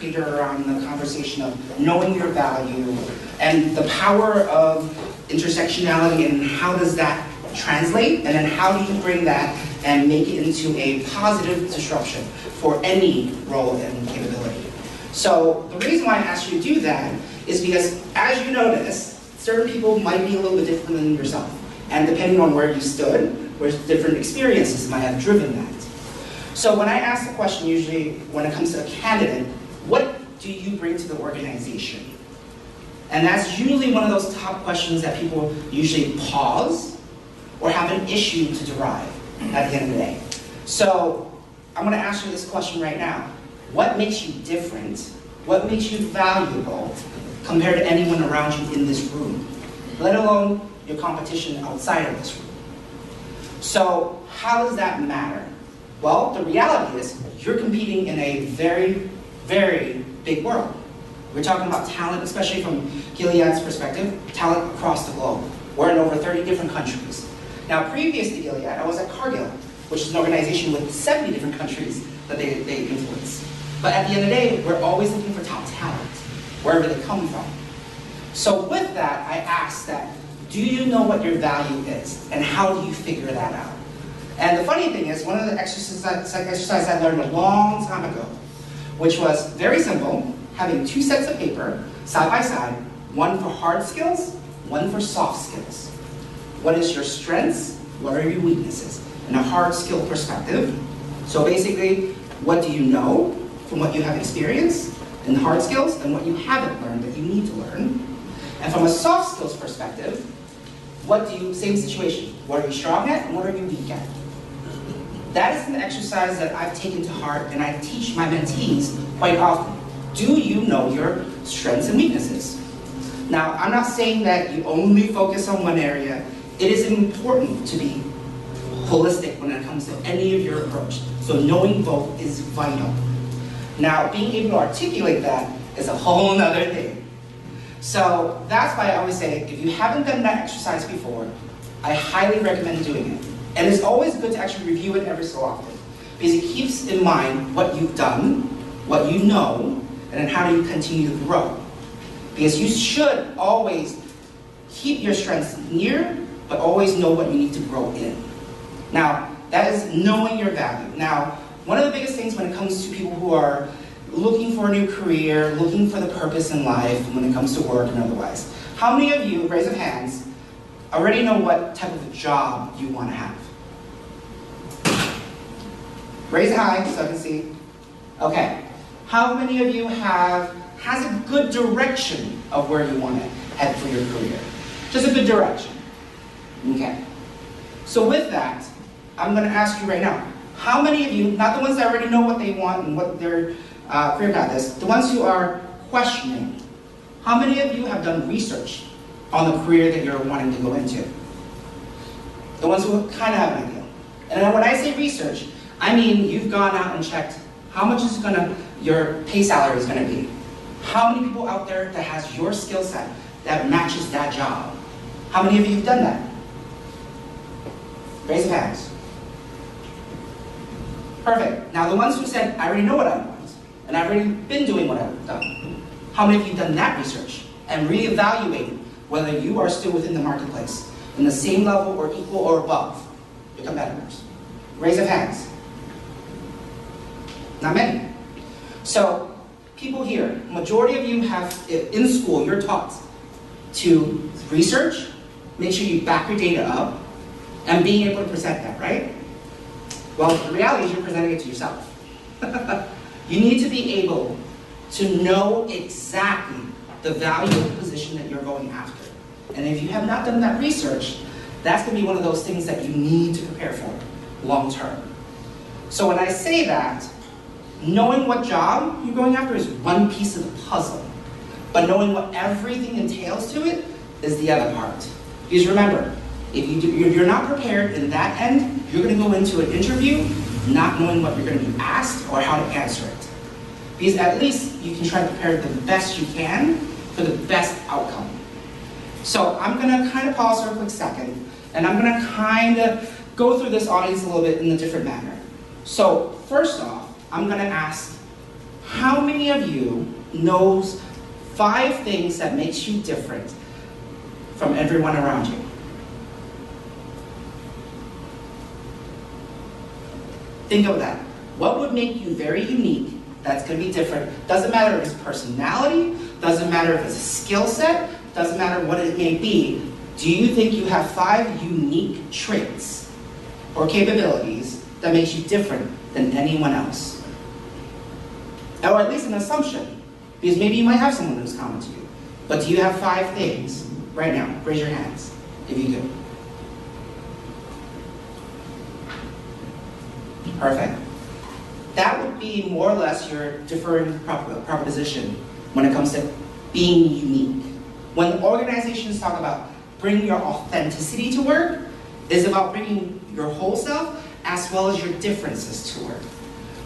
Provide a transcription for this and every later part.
crater around the conversation of knowing your value and the power of intersectionality and how does that translate, and then how do you bring that and make it into a positive disruption for any role and capability. So the reason why I asked you to do that is because, as you notice, certain people might be a little bit different than yourself. And depending on where you stood, where different experiences might have driven that. So when I ask the question, usually when it comes to a candidate, what do you bring to the organization? And that's usually one of those top questions that people usually pause or have an issue to derive at the end of the day. So I'm going to ask you this question right now. What makes you different? What makes you valuable compared to anyone around you in this room, let alone your competition outside of this room? So how does that matter? Well, the reality is you're competing in a very, very big world. We're talking about talent, especially from Gilead's perspective, talent across the globe. We're in over 30 different countries. Now, previous to Gilead, I was at Cargill, which is an organization with 70 different countries that they influence. But at the end of the day, we're always looking for top talent, wherever they come from. So with that, I asked that, do you know what your value is? And how do you figure that out? And the funny thing is, one of the exercises I learned a long time ago, which was very simple, having two sets of paper, side by side, one for hard skills, one for soft skills. What is your strengths? What are your weaknesses? In a hard skill perspective. So basically, what do you know from what you have experienced in hard skills and what you haven't learned that you need to learn? And from a soft skills perspective, same situation. What are you strong at and what are you weak at? That is an exercise that I've taken to heart and I teach my mentees quite often. Do you know your strengths and weaknesses? Now, I'm not saying that you only focus on one area. It is important to be holistic when it comes to any of your approach. So knowing both is vital. Now, being able to articulate that is a whole nother thing. So that's why I always say, if you haven't done that exercise before, I highly recommend doing it. And it's always good to actually review it every so often, because it keeps in mind what you've done, what you know, and then how do you continue to grow. Because you should always keep your strengths near, but always know what you need to grow in. Now, that is knowing your value. Now, one of the biggest things when it comes to people who are looking for a new career, looking for the purpose in life when it comes to work and otherwise, how many of you, raise of hands, already know what type of a job you want to have? Raise it high so I can see. Okay. How many of you has a good direction of where you want to head for your career? Just a good direction. Okay. So with that, I'm going to ask you right now, how many of you, not the ones that already know what they want and what their career path is, the ones who are questioning, how many of you have done research on the career that you're wanting to go into? The ones who kind of have an idea. And then when I say research, I mean you've gone out and checked how much is your pay salary is going to be. How many people out there that has your skill set that matches that job? How many of you have done that? Raise your hands. Perfect. Now the ones who said, I already know what I want, and I've already been doing what I've done. How many of you have done that research and reevaluated whether you are still within the marketplace, in the same level or equal or above your competitors? Raise of hands. Not many. So, people here, majority of you have, in school, you're taught to research, make sure you back your data up, and being able to present that, right? Well, the reality is you're presenting it to yourself. You need to be able to know exactly the value of the position that you're going after. And if you have not done that research, that's going to be one of those things that you need to prepare for long term. So when I say that, knowing what job you're going after is one piece of the puzzle. But knowing what everything entails to it is the other part. Because remember, if you're not prepared in that end, you're going to go into an interview not knowing what you're going to be asked or how to answer it. Because at least you can try to prepare the best you can for the best outcome. So I'm going to kind of pause for a quick second, and I'm going to kind of go through this audience a little bit in a different manner. So first off, I'm going to ask, How many of you knows 5 things that makes you different from everyone around you? Think of that. What would make you very unique that's going to be different? Doesn't matter if it's personality, doesn't matter if it's a skill set, doesn't matter what it may be. Do you think you have 5 unique traits or capabilities that makes you different than anyone else? Or at least an assumption, because maybe you might have someone who's common to you. But do you have 5 things right now? Raise your hands if you do. Perfect. That would be more or less your differing proposition when it comes to being unique. When organizations talk about bringing your authenticity to work, it's about bringing your whole self as well as your differences to work.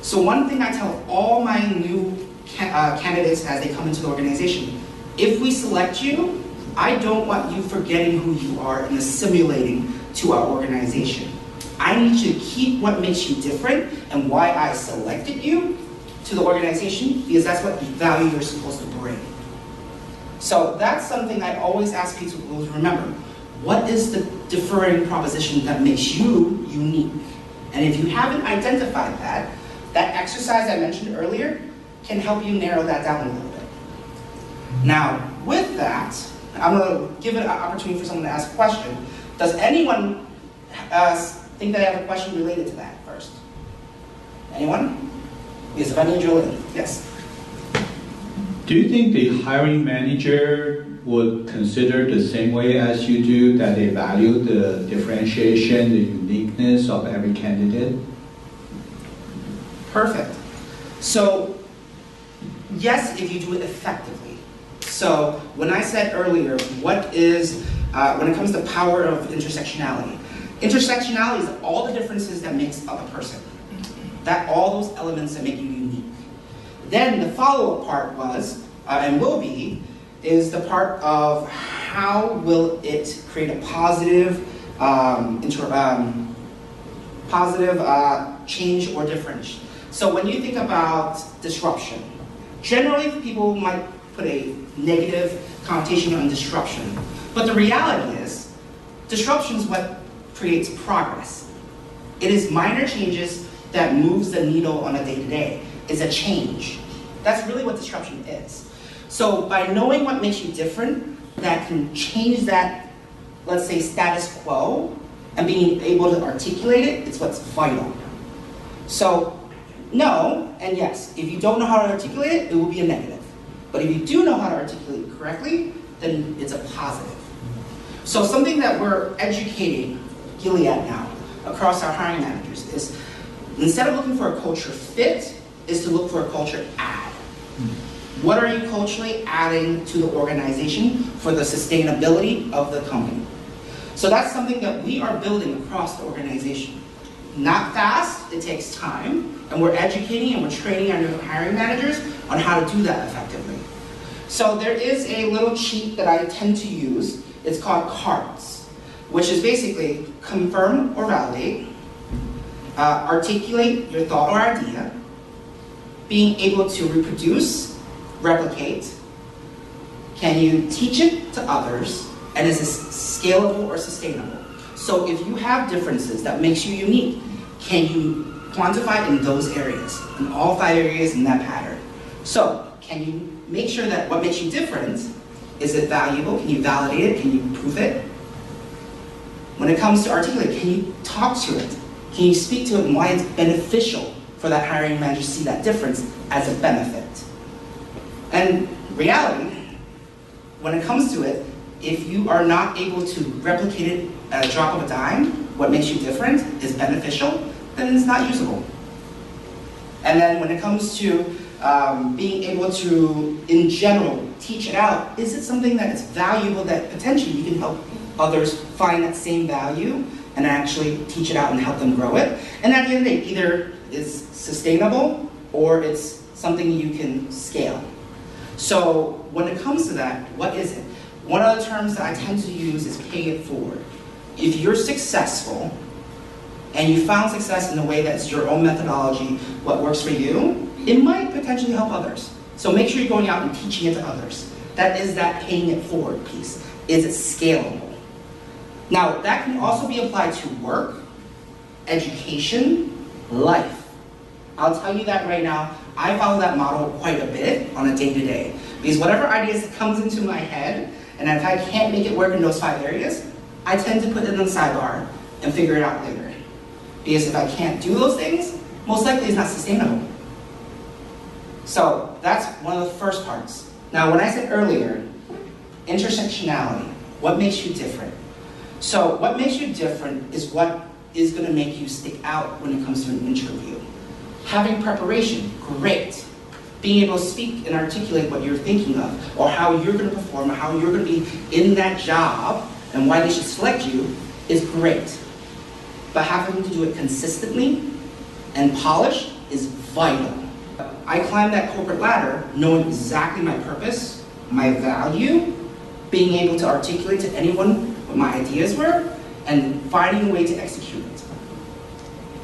So one thing I tell all my new candidates as they come into the organization, if we select you, I don't want you forgetting who you are and assimilating to our organization. I need you to keep what makes you different and why I selected you to the organization, because that's what value you're supposed to bring. So that's something I always ask people to remember. What is the differing proposition that makes you unique? And if you haven't identified that, that exercise I mentioned earlier can help you narrow that down a little bit. Now, with that, I'm going to give it an opportunity for someone to ask a question. Does anyone think that I have a question related to that first? Anyone? Yes, if I need you in. Yes. Do you think the hiring manager would consider the same way as you do, that they value the differentiation, the uniqueness of every candidate? Perfect. So, yes, if you do it effectively. So, when I said earlier, what is, when it comes to power of intersectionality, intersectionality is all the differences that makes up a person. That all those elements that make you unique. Then the follow-up part was, and will be, is the part of how will it create a positive, change or difference. So when you think about disruption, generally people might put a negative connotation on disruption. But the reality is, disruption is what creates progress. It is minor changes that moves the needle on a day-to-day. It's a change. That's really what disruption is. So by knowing what makes you different, that can change that, let's say, status quo, and being able to articulate it, it's what's vital. So no and yes. If you don't know how to articulate it, it will be a negative. But if you do know how to articulate it correctly, then it's a positive. So something that we're educating Gilead now across our hiring managers is, instead of looking for a culture fit, is to look for a culture add. What are you culturally adding to the organization for the sustainability of the company? So that's something that we are building across the organization. Not fast, it takes time, and we're educating and we're training our new hiring managers on how to do that effectively. So there is a little cheat that I tend to use. It's called CARDS, which is basically confirm or validate, articulate your thought or idea, being able to reproduce, replicate, can you teach it to others, and is this scalable or sustainable? So if you have differences that makes you unique, can you quantify in those areas, in all 5 areas in that pattern? So can you make sure that what makes you different, is it valuable? Can you validate it? Can you prove it? When it comes to articulate, can you talk to it? Can you speak to it and why it's beneficial for that hiring manager to see that difference as a benefit? And reality, when it comes to it, if you are not able to replicate it at a drop of a dime, what makes you different is beneficial, then it's not usable. And then when it comes to being able to, in general, teach it out, is it something that is valuable that potentially you can help others find that same value and actually teach it out and help them grow it? And at the end of the day, either is sustainable or it's something you can scale. So when it comes to that, what is it? One of the terms that I tend to use is pay it forward. If you're successful and you found success in a way that's your own methodology, what works for you, it might potentially help others. So make sure you're going out and teaching it to others. That is that paying it forward piece. Is it scalable? Now, that can also be applied to work, education, life. I'll tell you that right now, I follow that model quite a bit on a day-to-day. Because whatever ideas comes into my head, and if I can't make it work in those 5 areas, I tend to put it in the sidebar and figure it out later. Because if I can't do those things, most likely it's not sustainable. So that's one of the first parts. Now, when I said earlier, intersectionality, what makes you different? So what makes you different is what is going to make you stick out when it comes to an interview. Having preparation, great. Being able to speak and articulate what you're thinking of, or how you're going to perform, or how you're going to be in that job, and why they should select you, is great. But having to do it consistently and polished is vital. I climbed that corporate ladder knowing exactly my purpose, my value, being able to articulate to anyone what my ideas were, and finding a way to execute it.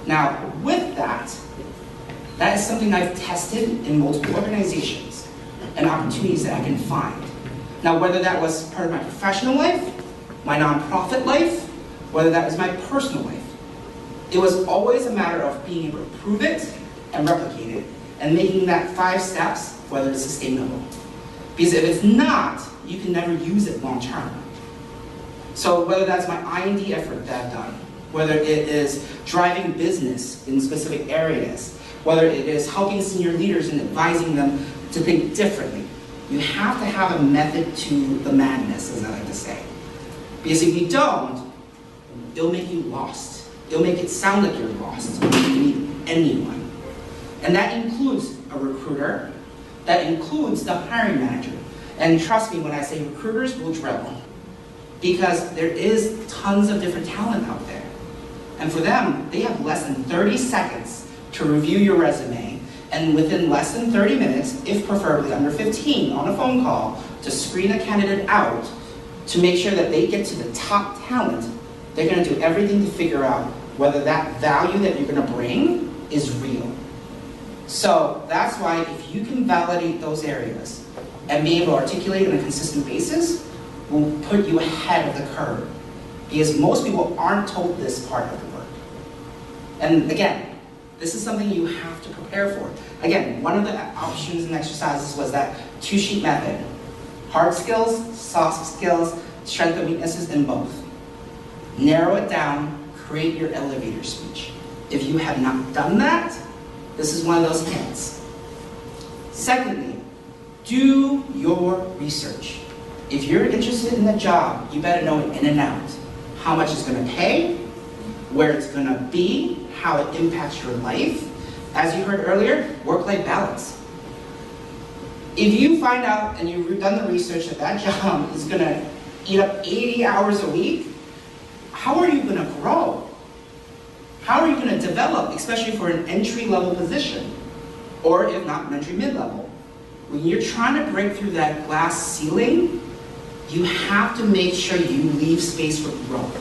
Now, with that, that is something I've tested in multiple organizations and opportunities that I can find. Now, whether that was part of my professional life, my nonprofit life, whether that was my personal life, it was always a matter of being able to prove it and replicate it, and making that 5 steps, whether it's sustainable. Because if it's not, you can never use it long term. So whether that's my I&D effort that I've done, whether it is driving business in specific areas, whether it is helping senior leaders and advising them to think differently, you have to have a method to the madness, as I like to say. Because if you don't, it'll make you lost. It'll make it sound like you're lost when you meet anyone. And that includes a recruiter, that includes the hiring manager. And trust me when I say recruiters will drill, because there is tons of different talent out there. And for them, they have less than 30 seconds to review your resume, and within less than 30 minutes, if preferably under 15 on a phone call, to screen a candidate out to make sure that they get to the top talent. They're going to do everything to figure out whether that value that you're going to bring is real. So that's why if you can validate those areas and be able to articulate on a consistent basis, will put you ahead of the curve. Because most people aren't told this part of the work. And again, this is something you have to prepare for. Again, one of the options and exercises was that 2-sheet method. Hard skills, soft skills, strengths and weaknesses in both. Narrow it down, create your elevator speech. If you have not done that, this is one of those hints. Secondly, do your research. If you're interested in a job, you better know it in and out. How much it's going to pay, where it's going to be, how it impacts your life. As you heard earlier, work-life balance. If you find out and you've done the research that that job is going to eat up 80 hours a week, how are you going to grow? How are you going to develop, especially for an entry-level position? Or if not, entry mid-level. When you're trying to break through that glass ceiling, you have to make sure you leave space for growth.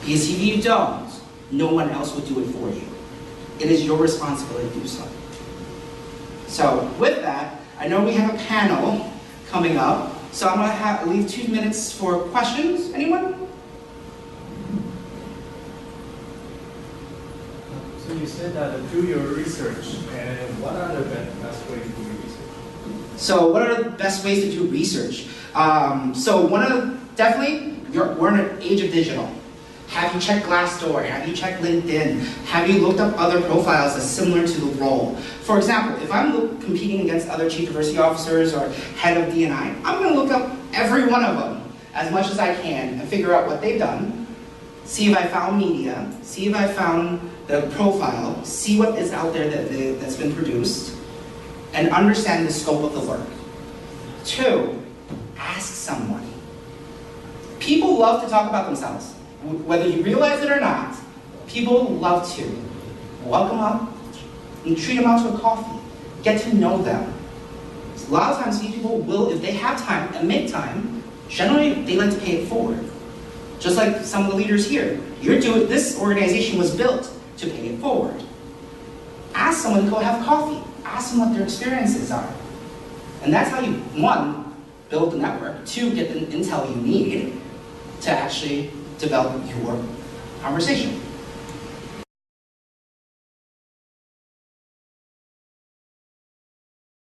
Because if you don't, no one else will do it for you. It is your responsibility to do so. So with that, I know we have a panel coming up, so I'm going to leave 2 minutes for questions. Anyone? So you said that do your research, and what are the best ways to do research? So what are the best ways to do research? Definitely, we're in an age of digital. Have you checked Glassdoor? Have you checked LinkedIn? Have you looked up other profiles that's similar to the role? For example, if I'm competing against other chief diversity officers or head of D&I, I'm going to look up every one of them as much as I can and figure out what they've done, see if I found media, see if I found the profile, see what is out there that's been produced, and understand the scope of the work. 2, ask someone. People love to talk about themselves. Whether you realize it or not, people love to welcome up and treat them out to a coffee. Get to know them. A lot of times these people will, if they have time and make time, generally they like to pay it forward. Just like some of the leaders here. This organization was built to pay it forward. Ask someone to go have coffee. ask them what their experiences are. And that's how you, one, build the network, two, get the intel you need to actually develop your conversation.